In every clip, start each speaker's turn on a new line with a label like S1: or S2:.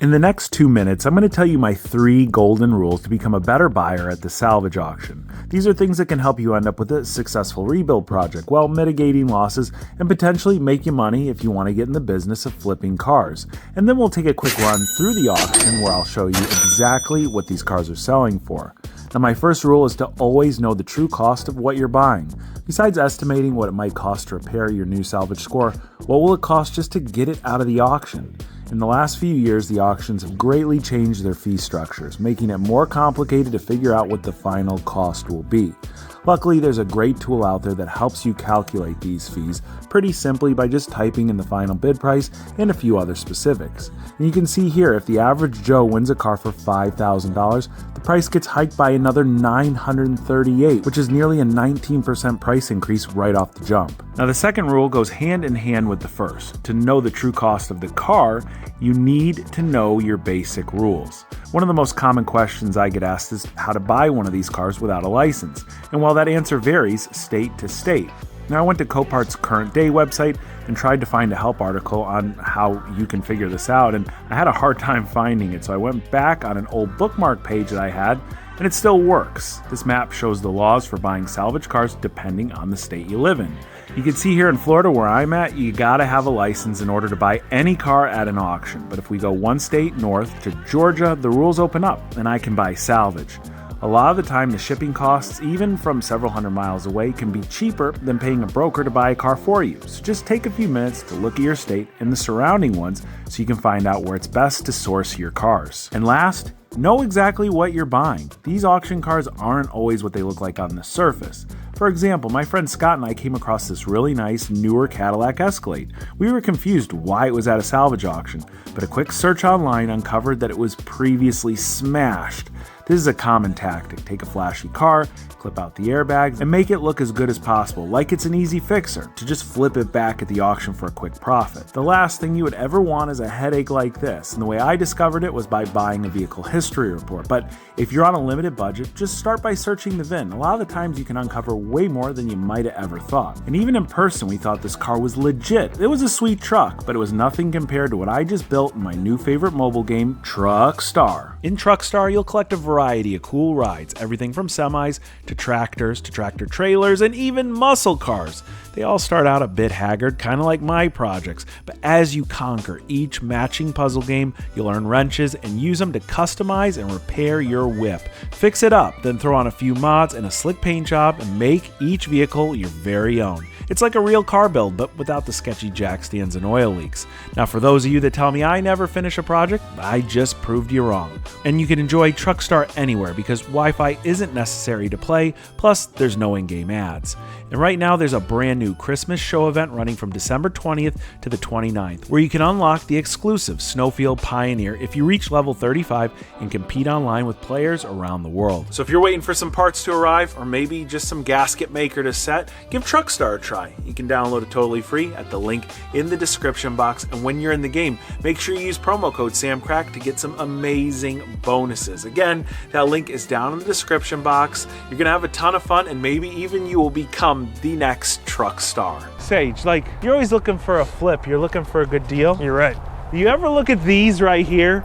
S1: In the next 2 minutes, I'm going to tell you my 3 golden rules to become a better buyer at the salvage auction. These are things that can help you end up with a successful rebuild project while mitigating losses and potentially make you money if you want to get in the business of flipping cars. And then we'll take a quick run through the auction where I'll show you exactly what these cars are selling for. Now, my first rule is to always know the true cost of what you're buying. Besides estimating what it might cost to repair your new salvage score, what will it cost just to get it out of the auction? In the last few years, the auctions have greatly changed their fee structures, making it more complicated to figure out what the final cost will be. Luckily, there's a great tool out there that helps you calculate these fees pretty simply by just typing in the final bid price and a few other specifics. And you can see here, if the average Joe wins a car for $5,000, the price gets hiked by another $938, which is nearly a 19% price increase right off the jump. Now, the second rule goes hand in hand with the first. To know the true cost of the car, you need to know your basic rules. One of the most common questions I get asked is how to buy one of these cars without a license. And while that answer varies state to state. Now, I went to Copart's current day website and tried to find a help article on how you can figure this out, and I had a hard time finding it, so I went back on an old bookmark page that I had, and it still works. This map shows the laws for buying salvage cars depending on the state you live in. You can see here in Florida where I'm at, you gotta have a license in order to buy any car at an auction. But if we go one state north to Georgia, the rules open up and I can buy salvage. A lot of the time, the shipping costs, even from several hundred miles away, can be cheaper than paying a broker to buy a car for you. So just take a few minutes to look at your state and the surrounding ones so you can find out where it's best to source your cars. And last, know exactly what you're buying. These auction cars aren't always what they look like on the surface. For example, my friend Scott and I came across this really nice, newer Cadillac Escalade. We were confused why it was at a salvage auction, but a quick search online uncovered that it was previously smashed. This is a common tactic. Take a flashy car, clip out the airbags, and make it look as good as possible, like it's an easy fixer, to just flip it back at the auction for a quick profit. The last thing you would ever want is a headache like this, and the way I discovered it was by buying a vehicle history report. But if you're on a limited budget, just start by searching the VIN. A lot of the times you can uncover way more than you might have ever thought. And even in person, we thought this car was legit. It was a sweet truck, but it was nothing compared to what I just built in my new favorite mobile game, Truckstar. In Truckstar, you'll collect a variety of cool rides, everything from semis to tractors to tractor trailers and even muscle cars. They all start out a bit haggard, kind of like my projects, but as you conquer each matching puzzle game, you'll earn wrenches and use them to customize and repair your whip. Fix it up, then throw on a few mods and a slick paint job and make each vehicle your very own. It's like a real car build, but without the sketchy jack stands and oil leaks. Now, for those of you that tell me I never finish a project, I just proved you wrong. And you can enjoy Truckstar anywhere because Wi-Fi isn't necessary to play, plus there's no in-game ads. And right now there's a brand new Christmas show event running from December 20th to the 29th, where you can unlock the exclusive Snowfield Pioneer if you reach level 35 and compete online with players around the world. So if you're waiting for some parts to arrive, or maybe just some gasket maker to set, give Truckstar a try. You can download it totally free at the link in the description box, and when you're in the game, make sure you use promo code Samcrac to get some amazing bonuses. Again, that link is down in the description box. You're gonna have a ton of fun, and maybe even you will become the next truck star. Sage, like, you're always looking for a flip. You're looking for a good deal.
S2: You're right.
S1: You ever look at these right here?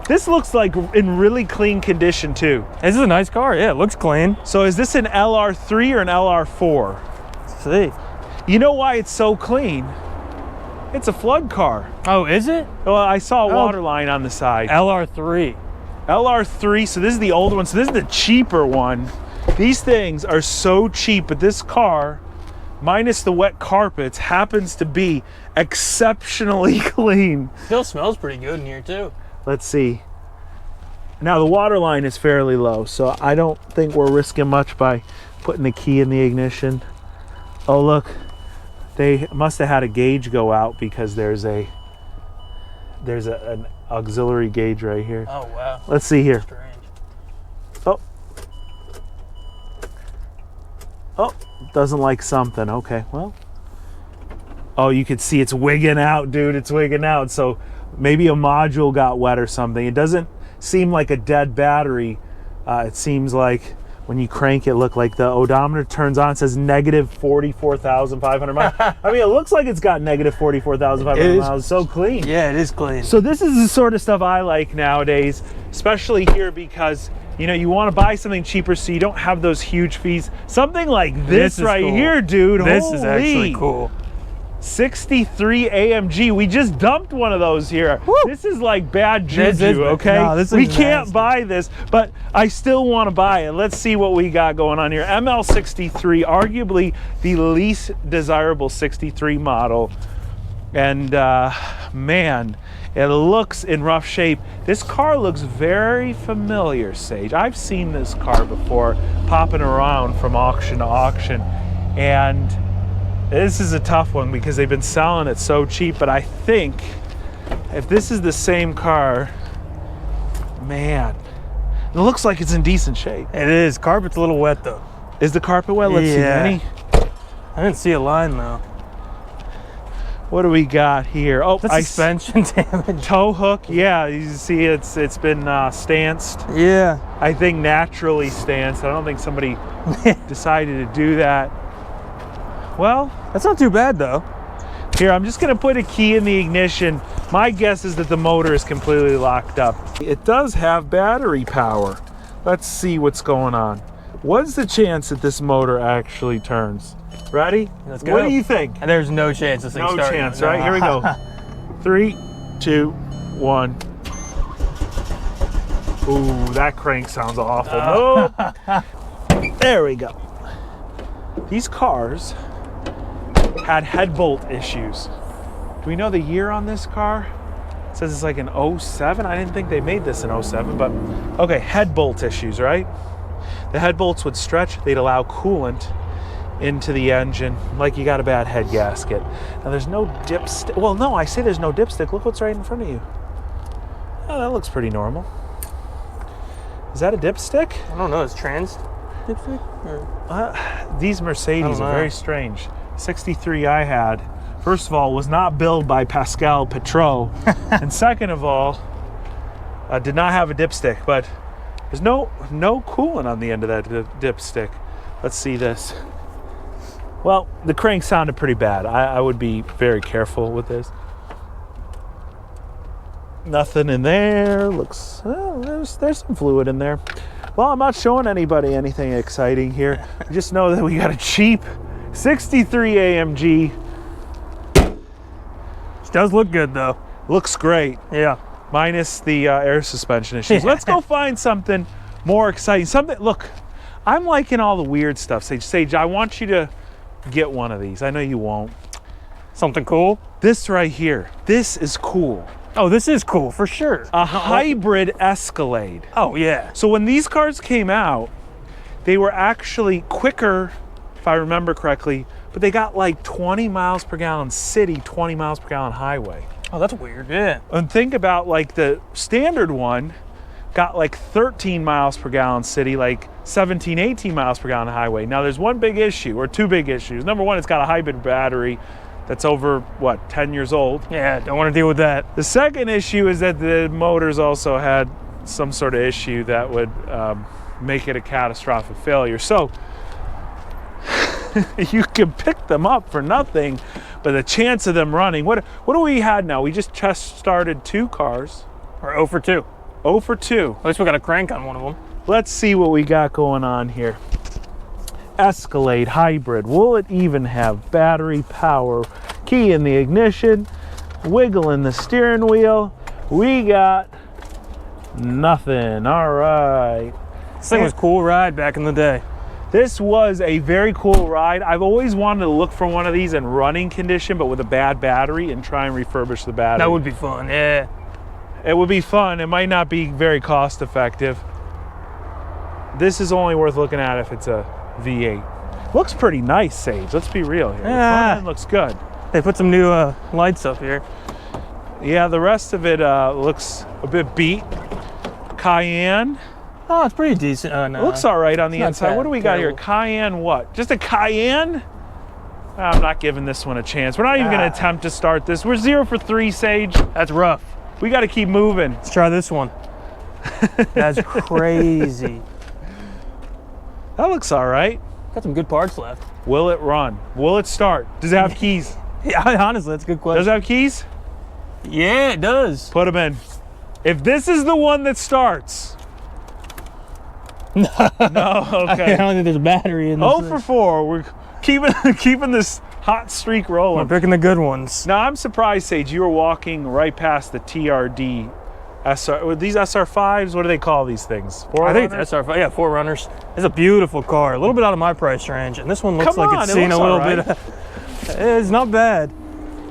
S1: This looks like in really clean condition too.
S2: This is a nice car. Yeah, it looks clean.
S1: So is this an LR3 or an LR4?
S2: Let's see.
S1: You know why it's so clean? It's a flood car.
S2: Oh, is it?
S1: Well, I saw a water line on the side.
S2: LR3.
S1: LR3, so this is the old one. So this is the cheaper one. These things are so cheap, but this car, minus the wet carpets, happens to be exceptionally clean.
S2: Still smells pretty good in here too.
S1: Let's see. Now the water line is fairly low, so I don't think we're risking much by putting the key in the ignition. Oh look, they must have had a gauge go out because there's an auxiliary gauge right here.
S2: Oh wow.
S1: Let's see here.
S2: Strange.
S1: Oh, doesn't like something. Okay, well. Oh, you can see it's wigging out, dude. It's wigging out. So maybe a module got wet or something. It doesn't seem like a dead battery. It seems like when you crank it, look like the odometer turns on, it says negative 44,500 miles. I mean, it looks like it's got negative 44,500 miles. So clean.
S2: Yeah, it is clean.
S1: So this is the sort of stuff I like nowadays, especially here because, you know, you want to buy something cheaper so you don't have those huge fees. Something like this right
S2: cool.
S1: here, dude.
S2: This is actually cool.
S1: 63 AMG. We just dumped one of those here.
S2: Woo.
S1: This is like bad juju, okay?
S2: No, this is
S1: we can't
S2: nasty.
S1: buy this, but I still want to buy it. Let's see what we got going on here. ML63, arguably the least desirable 63 model. And man, it looks in rough shape. This car looks very familiar, Sage. I've seen this car before popping around from auction to auction, and this is a tough one because they've been selling it so cheap, but I think if this is the same car, man, it looks like it's in decent shape.
S2: It is. Carpet's a little wet though.
S1: Is the carpet wet? Let's see, Danny.
S2: I didn't see a line though.
S1: What do we got here? Oh,
S2: That's suspension damage.
S1: Tow hook. Yeah, you see it's been stanced.
S2: Yeah.
S1: I think naturally stanced. I don't think somebody decided to do that. Well,
S2: That's not too bad though.
S1: here, I'm just gonna put a key in the ignition. My guess is that the motor is completely locked up. It does have battery power. Let's see what's going on. What's the chance that this motor actually turns? Ready?
S2: Let's go.
S1: What do you think?
S2: And there's no chance this thing's
S1: No
S2: starting.
S1: chance, right? Here we go. 3, 2, 1. Ooh, that crank sounds awful. Nope. There we go. These cars had head bolt issues. Do we know the year on this car? It says it's like an 07. I didn't think they made this in 07, but okay, head bolt issues, right? The head bolts would stretch, they'd allow coolant into the engine like you got a bad head gasket. Now there's no dipstick. Well, no, I say there's no dipstick. Look what's right in front of you. Oh, that looks pretty normal. Is that a dipstick?
S2: I don't know. It's trans dipstick? Or?
S1: These Mercedes are very strange. 63 I had, first of all, was not built by Pascal Petro, and second of all, did not have a dipstick, but there's no coolant on the end of that dipstick. Let's see this. Well, the crank sounded pretty bad. I would be very careful with this. Nothing in there. Looks, well, there's some fluid in there. Well, I'm not showing anybody anything exciting here. Just know that we got a cheap 63 AMG.
S2: It does look good though.
S1: Looks great.
S2: Yeah.
S1: Minus the air suspension issues. Let's go find something more exciting. Something, look, I'm liking all the weird stuff. Sage, I want you to get one of these. I know you won't.
S2: Something cool?
S1: This right here. This is cool.
S2: Oh, this is cool for sure.
S1: A hybrid Escalade.
S2: Oh yeah.
S1: So when these cars came out, they were actually quicker, if I remember correctly, but they got like 20 miles per gallon city, 20 miles per gallon highway.
S2: Oh, that's weird. Yeah.
S1: And think about like the standard one got like 13 miles per gallon city, like 17, 18 miles per gallon highway. Now there's one big issue, or two big issues. Number one, it's got a hybrid battery that's over, what, 10 years old?
S2: Yeah, don't want to deal with that.
S1: The second issue is that the motors also had some sort of issue that would make it a catastrophic failure. So you can pick them up for nothing, but the chance of them running, what do we had now? We just test started 2 cars.
S2: We're 0 for 2.
S1: 0 for 2.
S2: At least we got a crank on one of them.
S1: Let's see what we got going on here. Escalade hybrid. Will it even have battery power? Key in the ignition, wiggle in the steering wheel. We got nothing. All right.
S2: This thing was a cool ride back in the day.
S1: This was a very cool ride. I've always wanted to look for one of these in running condition, but with a bad battery, and try and refurbish the battery.
S2: That would be fun, yeah.
S1: It would be fun. It might not be very cost effective. This is only worth looking at if it's a V8. Looks pretty nice, Sage. Let's be real here.
S2: Yeah.
S1: The front end looks good.
S2: They put some new lights up here.
S1: Yeah, the rest of it looks a bit beat. Cayenne.
S2: Oh, it's pretty decent. No.
S1: Looks all right on the
S2: not
S1: inside. What do we got here?
S2: terrible.
S1: Cayenne what? Just a Cayenne? I'm not giving this one a chance. We're not even going to attempt to start this. We're 0 for 3, Sage.
S2: That's rough.
S1: We got to keep moving.
S2: Let's try this one. That's crazy.
S1: That looks all right.
S2: Got some good parts left.
S1: Will it run? Will it start? Does it have keys?
S2: Yeah, honestly, that's a good question.
S1: Does it have keys?
S2: Yeah, it does.
S1: Put them in. If this is the one that starts.
S2: No.
S1: No, okay.
S2: I don't think there's a battery in this.
S1: 0 for 4. We're keeping this hot streak rolling.
S2: We're picking the good ones.
S1: Now, I'm surprised, Sage, you were walking right past the TRD SR. Were these SR5s? What do they call these things?
S2: I think it's SR5. Yeah, 4Runners. It's a beautiful car. A little bit out of my price range. And this one looks like it's seen a little bit. It's not bad.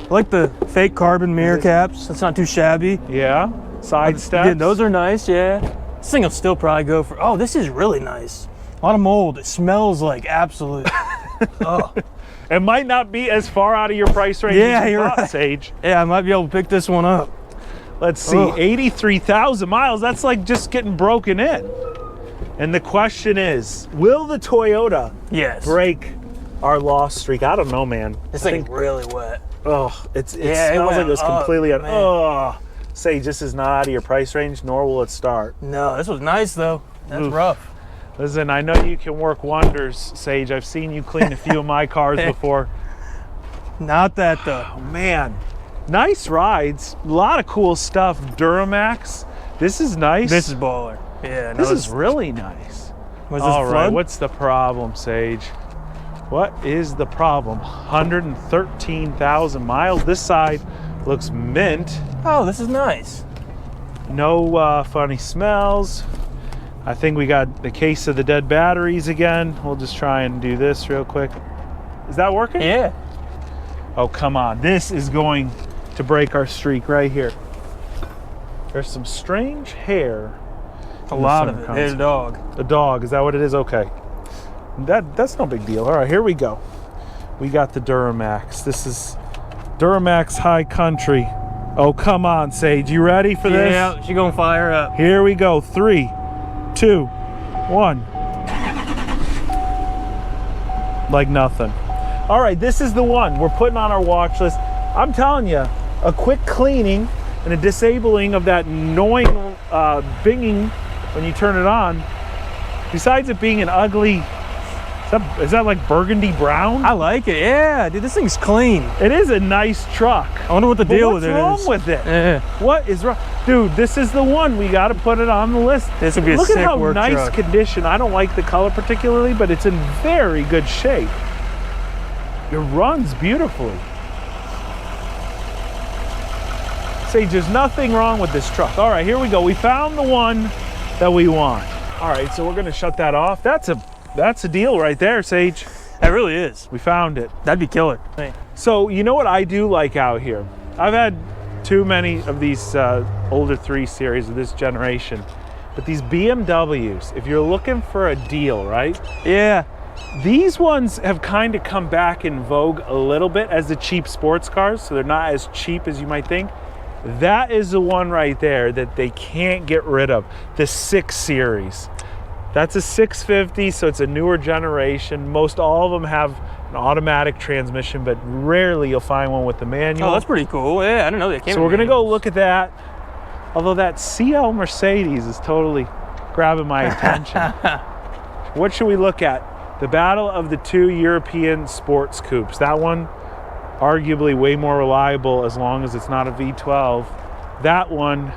S2: I like the fake carbon mirror caps. It's not too shabby.
S1: Yeah. Side steps.
S2: Yeah, those are nice, yeah. This thing will still probably go for, oh, this is really nice. A lot of mold. It smells like absolute. Oh.
S1: It might not be as far out of your price range as you thought, Sage.
S2: Yeah, I might be able to pick this one up.
S1: Let's see, 83,000 miles. That's like just getting broken in. And the question is, will the Toyota break our loss streak? I don't know, man.
S2: This thing's really wet.
S1: Oh, it smells like it was completely Sage, this is not out of your price range, nor will it start.
S2: No, this was nice though. That's rough.
S1: Listen, I know you can work wonders, Sage. I've seen you clean a few of my cars before.
S2: Not that though.
S1: Oh, man. Nice rides. A lot of cool stuff. Duramax. This is nice.
S2: This is baller. Yeah.
S1: This is really nice.
S2: Was this flood?
S1: Right, what's the problem, Sage? What is the problem? 113,000 miles. This side looks mint.
S2: Oh, this is nice.
S1: No funny smells. I think we got the case of the dead batteries again. We'll just try and do this real quick. Is that working?
S2: Yeah.
S1: Oh, come on. This is going to break our streak right here. There's some strange hair.
S2: A lot of it. It's a dog.
S1: A dog. Is that what it is? Okay. That's no big deal. All right, here we go. We got the Duramax. This is Duramax High Country. Oh, come on, Sage. You ready for this?
S2: Yeah, she's going to fire up.
S1: Here we go. 3, 2, 1. Like nothing. All right, this is the one we're putting on our watch list. I'm telling you, a quick cleaning and a disabling of that annoying binging when you turn it on, besides it being an ugly, is that like burgundy brown?
S2: I like it, yeah. Dude, this thing's clean.
S1: It is a nice truck.
S2: I wonder what the deal with it is.
S1: What's wrong with it?
S2: Yeah.
S1: What is wrong? Dude, this is the one. We got to put it on the list.
S2: This would be a
S1: sick
S2: sick
S1: work truck.
S2: work
S1: Look at how nice condition. I don't like the color particularly, but it's in very good shape. It runs beautifully. Sage, there's nothing wrong with this truck. All right, here we go. We found the one that we want. All right, so we're gonna shut that off. That's a deal right there, Sage.
S2: That really is.
S1: We found it.
S2: That'd be killer. Hey.
S1: So you know what I do like out here? I've had too many of these older 3 Series of this generation, but these BMWs, if you're looking for a deal, right?
S2: Yeah.
S1: These ones have kind of come back in vogue a little bit as the cheap sports cars, so they're not as cheap as you might think. That is the one right there that they can't get rid of, the 6 Series. That's a 650, so it's a newer generation. Most all of them have an automatic transmission, but rarely you'll find one with the manual.
S2: Oh, that's pretty cool. Yeah, I didn't know they came.
S1: So we're gonna go look at that. Although that CL Mercedes is totally grabbing my attention. What should we look at? The battle of the 2 European sports coupes. That one, arguably way more reliable as long as it's not a V12. That one,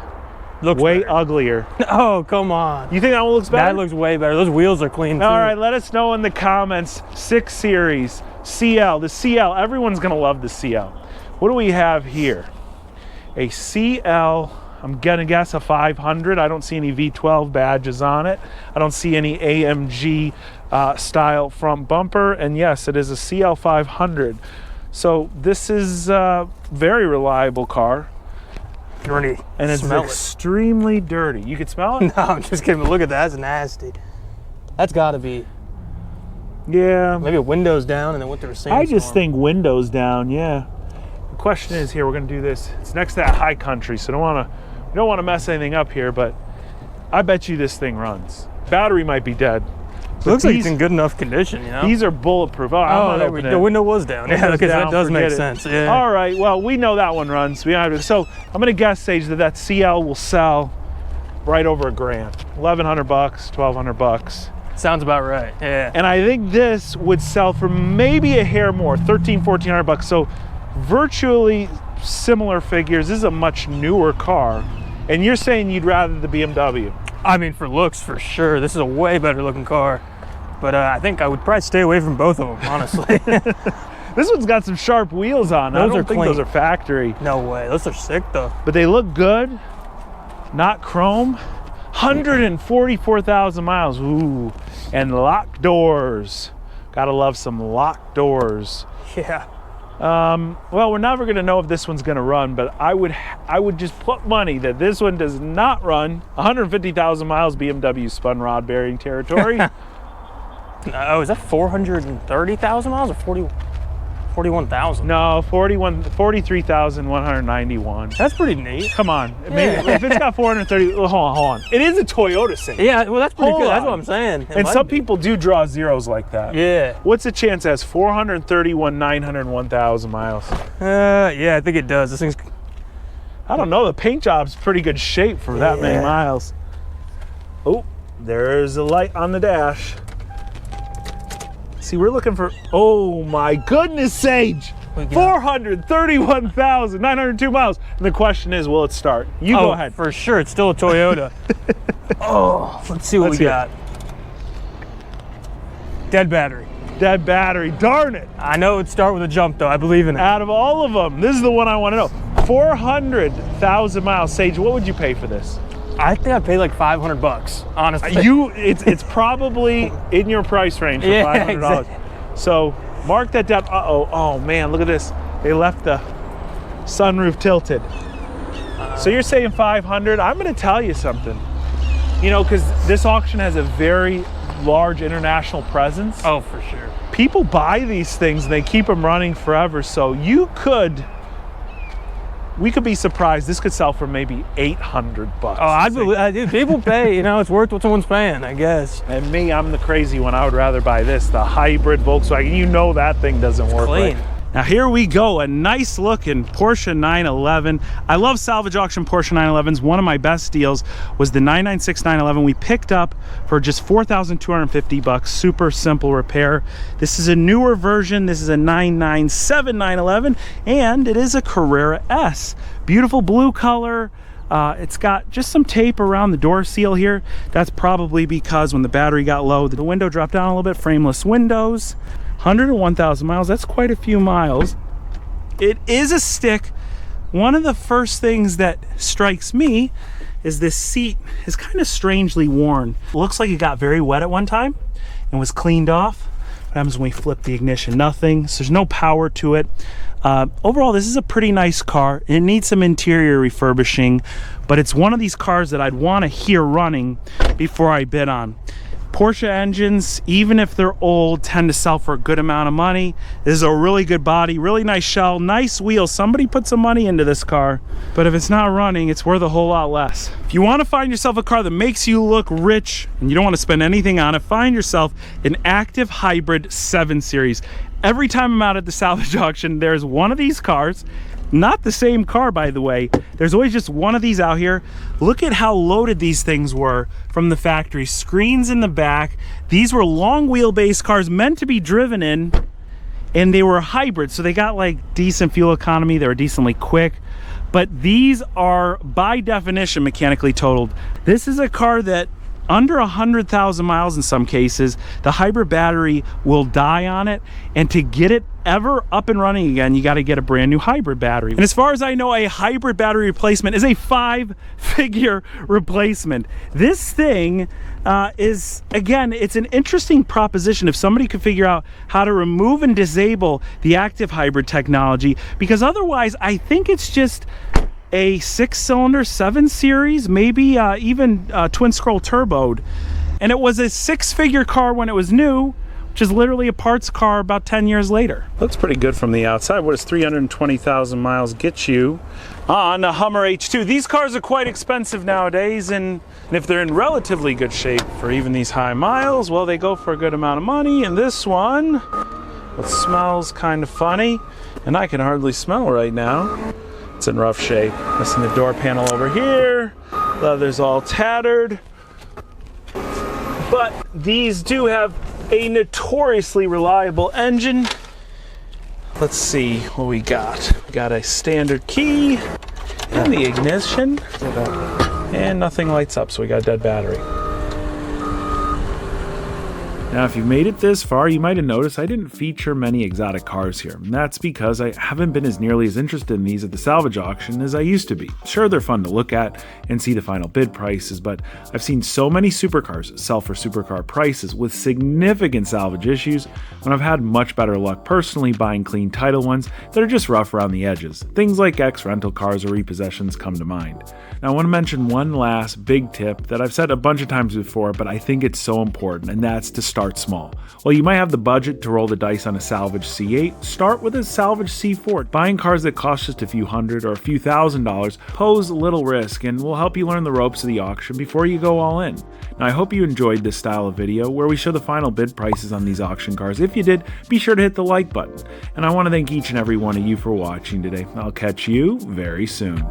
S1: looks way better. Uglier.
S2: Oh, come on.
S1: You think that one looks better?
S2: That looks way better. Those wheels are clean too.
S1: All right, let us know in the comments. 6 Series, CL, the CL. Everyone's gonna love the CL. What do we have here? A CL, I'm gonna guess a 500. I don't see any V12 badges on it. I don't see any AMG style front bumper. And yes, it is a CL 500. So this is a very reliable car.
S2: Dirty.
S1: And it's extremely dirty. You could smell it?
S2: No, I'm just kidding. Look at that. That's nasty. That's got to be.
S1: Yeah.
S2: Maybe a windows down and then went through a sandstorm.
S1: I just think windows down, yeah. The question is here, we're going to do this. It's next to that high country, so we don't want to mess anything up here, but I bet you this thing runs. Battery might be dead.
S2: It looks like it's in good enough condition, you know?
S1: These are bulletproof.
S2: The window was down. Yeah, because that does make sense. Yeah.
S1: All right, well, we know that one runs. So I'm gonna guess, Sage, that CL will sell right over $1,000. $1,100, $1,200.
S2: Sounds about right, yeah.
S1: And I think this would sell for maybe a hair more, 1,300-1,400 bucks. So virtually similar figures. This is a much newer car. And you're saying you'd rather the BMW?
S2: I mean, for looks, for sure. This is a way better looking car. But I think I would probably stay away from both of them, honestly.
S1: This one's got some sharp wheels on.
S2: Those
S1: I don't think
S2: clean.
S1: those are factory.
S2: No way, those are sick though.
S1: But they look good, not chrome. 144,000 miles, ooh. And locked doors. Gotta love some locked doors.
S2: Yeah.
S1: Well, we're never gonna know if this one's gonna run, but I would just put money that this one does not run. 150,000 miles, BMW spun rod bearing territory.
S2: Oh, is that 430,000 miles or 41,000?
S1: No, 43,191.
S2: That's pretty neat.
S1: Come on, maybe if it's got 430. Hold on. It is a Toyota Saint.
S2: Yeah, well, that's pretty good. That's what I'm saying.
S1: And some people do draw zeros like that.
S2: Yeah.
S1: What's the chance it has 431,901,000 miles?
S2: Yeah, I think it does. This thing's.
S1: I don't know. The paint job's pretty good shape for that many miles. Oh, there's a light on the dash. See, we're looking for, oh my goodness, Sage! 431,902 miles. And the question is, will it start? You go ahead.
S2: For sure, it's still a Toyota. Oh, let's see what we got. Dead battery.
S1: Dead battery, darn it.
S2: I know it would start with a jump though, I believe in it.
S1: Out of all of them, this is the one I want to know. 400,000 miles. Sage, what would you pay for this?
S2: I think I'd pay like 500 bucks, honestly.
S1: It's probably in your price range for $500. Exactly. So mark that down. Oh man, look at this. They left the sunroof tilted. So you're saying 500? I'm gonna tell you something. You know, because this auction has a very large international presence.
S2: Oh, for sure.
S1: People buy these things and they keep them running forever. So we could be surprised. This could sell for maybe 800 bucks.
S2: Oh, I believe people pay. You know, it's worth what someone's paying, I guess.
S1: And me, I'm the crazy one. I would rather buy this, the hybrid Volkswagen. You know that thing doesn't work
S2: clean.
S1: Right. Now here we go, a nice looking Porsche 911. I love salvage auction Porsche 911s. One of my best deals was the 996 911 we picked up for just 4,250 bucks. Super simple repair. This is a newer version. This is a 997 911, and it is a Carrera S. Beautiful blue color. It's got just some tape around the door seal here. That's probably because when the battery got low, the window dropped down a little bit. Frameless windows. 101,000 miles. That's quite a few miles. It is a stick. One of the first things that strikes me is this seat is kind of strangely worn. Looks like it got very wet at one time and was cleaned off. What happens when we flip the ignition? Nothing. So there's no power to it. Overall, this is a pretty nice car. It needs some interior refurbishing, but it's one of these cars that I'd want to hear running before I bid on. Porsche engines, even if they're old, tend to sell for a good amount of money. This is a really good body, really nice shell, nice wheels. Somebody put some money into this car, but if it's not running, it's worth a whole lot less. If you want to find yourself a car that makes you look rich and you don't want to spend anything on it, find yourself an active hybrid 7 Series. Every time I'm out at the salvage auction, there's one of these cars. Not the same car, by the way. There's always just one of these out here. Look at how loaded these things were from the factory. Screens in the back. These were long wheelbase cars meant to be driven in, and they were hybrid, so they got like decent fuel economy. They were decently quick, but these are by definition mechanically totaled. This is a car that under 100,000 miles in some cases, the hybrid battery will die on it, and to get it ever up and running again, you got to get a brand new hybrid battery. And as far as I know, a hybrid battery replacement is a 5-figure replacement. This thing is, again, it's an interesting proposition if somebody could figure out how to remove and disable the active hybrid technology, because otherwise I think it's just a 6-cylinder 7 Series, maybe even twin scroll turboed. And it was a 6-figure car when it was new, which is literally a parts car about 10 years later. Looks pretty good from the outside. What does 320,000 miles get you on a Hummer H2? These cars are quite expensive nowadays, and if they're in relatively good shape for even these high miles, well, they go for a good amount of money. And this one, it smells kind of funny, and I can hardly smell right now. It's in rough shape. Missing the door panel over here. Leather's all tattered. but these do have a notoriously reliable engine. Let's see what we got. We got a standard key and the ignition, and nothing lights up, so we got a dead battery. Now, if you've made it this far, you might have noticed I didn't feature many exotic cars here. And that's because I haven't been as nearly as interested in these at the salvage auction as I used to be. Sure, they're fun to look at and see the final bid prices, but I've seen so many supercars sell for supercar prices with significant salvage issues when I've had much better luck personally buying clean title ones that are just rough around the edges. Things like ex-rental cars or repossessions come to mind. Now, I want to mention one last big tip that I've said a bunch of times before, but I think it's so important, and that's to start small. While you might have the budget to roll the dice on a salvage C8, start with a salvage C4. Buying cars that cost just a few hundred or a few $1,000s pose little risk and will help you learn the ropes of the auction before you go all in. Now, I hope you enjoyed this style of video where we show the final bid prices on these auction cars. If you did, be sure to hit the like button. And I want to thank each and every one of you for watching today. I'll catch you very soon.